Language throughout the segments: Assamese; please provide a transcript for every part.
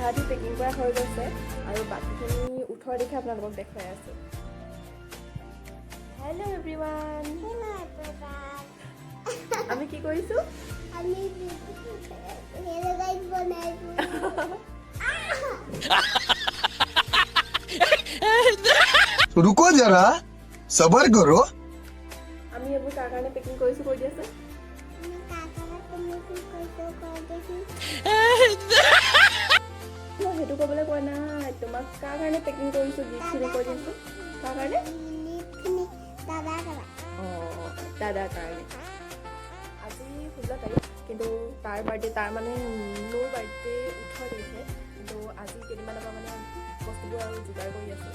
আধা পেকিং কৰা হৈ গৈছে আৰু বাকীখিনি 18 তাৰিখে আপোনালোকক দেখুৱাই আছোঁ। হেল্ল' এভৰিৱান, আমি কি কৰিছোঁ? আমি হেলো গাইস বনাইছোঁ। रुको जरा सबर करो। আমি এইবোৰ কাৰ কাৰণে পেকিং কৰিছোঁ কৈ দিয়াচোন। মই সেইটো ক'বলৈ কোৱা নাই, তোমাক কাৰ কাৰণে পেকিং কৰিছোঁ গিফ্টখিনি কৈ দিয়াচোন। কাৰ কাৰণে? অঁ, দাদাৰ কাৰণে। আজি 16 তাৰিখ, কিন্তু তাৰ বাৰ্থডে, তাৰ মানে মোৰ বাৰ্থডে 18 তাৰিখে, কিন্তু আজি কেইদিনমানৰ পৰা মানে বস্তুবোৰ আৰু যোগাৰ কৰি আছোঁ।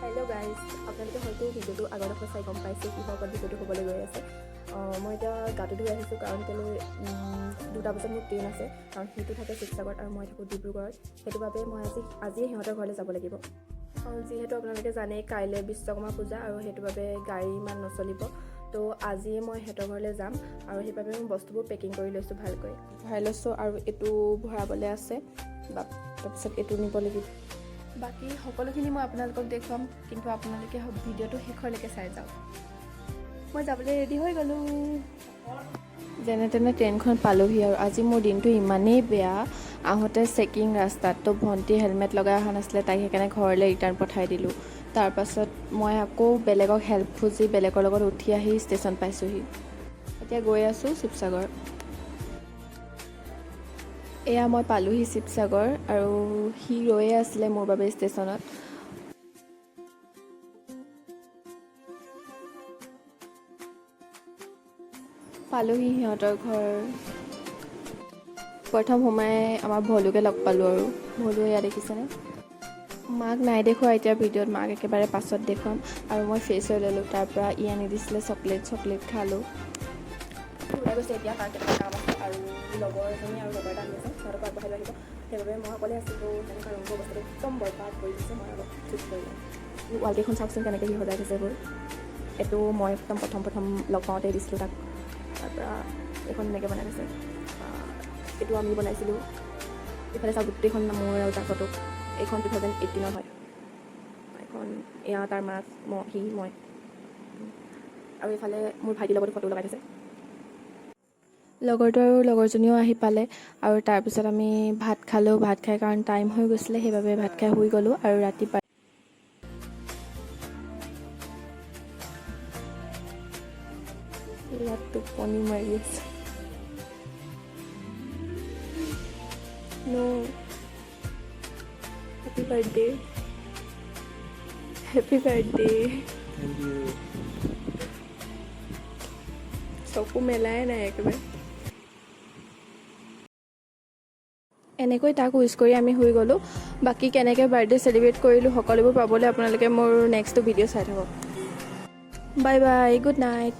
হেল্ল' গাইজ, আপোনালোকে হয়তো ভিডিঅ'টো আগতে চাই গম পাইছে কিহৰ ওপৰত ভিডিঅ'টো হ'বলৈ গৈ আছে। মই এতিয়া গাটো ধুই আহিছোঁ, কাৰণ কেলৈ 2টা বজাত মোৰ ট্ৰেইন আছে, কাৰণ সেইটো থাকে শিৱসাগৰত আৰু মই থাকোঁ ডিব্ৰুগড়ত। সেইটো বাবে মই আজিয়ে সিহঁতৰ ঘৰলৈ যাব লাগিব। যিহেতু আপোনালোকে জানেই কাইলৈ বিশ্বকৰ্মা পূজা আৰু সেইটো বাবে গাড়ী ইমান নচলিব, তো আজিয়ে মই সিহঁতৰ ঘৰলৈ যাম আৰু সেইবাবে মই বস্তুবোৰ পেকিং কৰি লৈছোঁ, ভালকৈ ভৰাই লৈছোঁ। আৰু এইটো ভৰাবলৈ আছে, তাৰপিছত এইটো নিব লাগিব। বাকী সকলোখিনি মই আপোনালোকক দেখুৱাম, কিন্তু আপোনালোকে ভিডিঅ'টো শেষলৈকে চাই যাওক। মই যাবলৈ ৰেডি হৈ গ'লোঁ। যেনে তেনে ট্ৰেইনখন পালোহি আৰু আজি মোৰ দিনটো ইমানেই বেয়া। আহোঁতে চেকিং ৰাস্তাত, তো ভণ্টি হেলমেট লগাই অহা নাছিলে, তাইক সেইকাৰণে ঘৰলৈ ৰিটাৰ্ণ পঠাই দিলোঁ। তাৰপাছত মই আকৌ বেলেগক হেল্প খুজি বেলেগৰ লগত উঠি আহি ষ্টেচন পাইছোঁহি। এতিয়া গৈ আছোঁ শিৱসাগৰ। এয়া মই পালোহি শিৱসাগৰ আৰু সি ৰৈয়ে আছিলে মোৰ বাবে ষ্টেচনত। পালোহি সিহঁতৰ ঘৰ। প্ৰথম সোমাই আমাৰ ভলুকে লগ পালোঁ আৰু ভলু এয়া দেখিছেনে? মাক নাই দেখুওৱা এতিয়া ভিডিঅ'ত, মাক একেবাৰে পাছত দেখুৱাম। আৰু মই ফ্ৰেছ হৈ ল'লোঁ, তাৰপৰা ই আনি দিছিলে চকলেট খালোঁ। ওলাই গৈছে এতিয়া, তাৰ কেইটামান কাম আছে আৰু লগৰ এজনী আৰু লগৰ এটা আনি আছে, সিহঁতক আগবঢ়াই লৈ আহিব। সেইবাবে মই অকলে আছিলোঁ, তেনেকুৱা ৰংবোৰ বস্তুটো একদম বৰবাদ কৰি দিছে। মই অলপ ঠিক কৰিলোঁ। ৱালকেইখন চাওকচোন কেনেকৈ সি সজাই থৈছে এইবোৰ। এইটো মই একদম প্ৰথম লগ পাওঁতেই দিছিলোঁ তাক। তাৰপৰা এইখন এনেকৈ বনাই থৈছে, এইটো আমি বনাইছিলোঁ। এইফালে চাওক গোটেইখন মোৰ আৰু তাৰ ফটো। এইখন 2018 হয়। এখন এয়া তাৰ মাক, মই আৰু এইফালে মোৰ ভাইটিৰ লগতো ফটো লগাই থৈছে। লগৰটো আৰু লগৰজনীও আহি পালে আৰু তাৰপিছত আমি ভাত খালোঁ। ভাত খাই কাৰণ টাইম হৈ গৈছিলে, সেইবাবে ভাত খাই শুই গ'লোঁ আৰু ৰাতিপুৱা ইয়াত টোপনি মাৰি আছে। Happy birthday, happy birthday. চকু মেলাই নাই একেবাৰে। এনেকৈ তাক উইচ কৰি আমি শুই গ'লোঁ। বাকী কেনেকৈ বাৰ্থডে চেলিব্ৰেট কৰিলোঁ সকলোবোৰ পাবলৈ আপোনালোকে মোৰ নেক্সট ভিডিঅ' চাই থাকক। Bye bye, good night.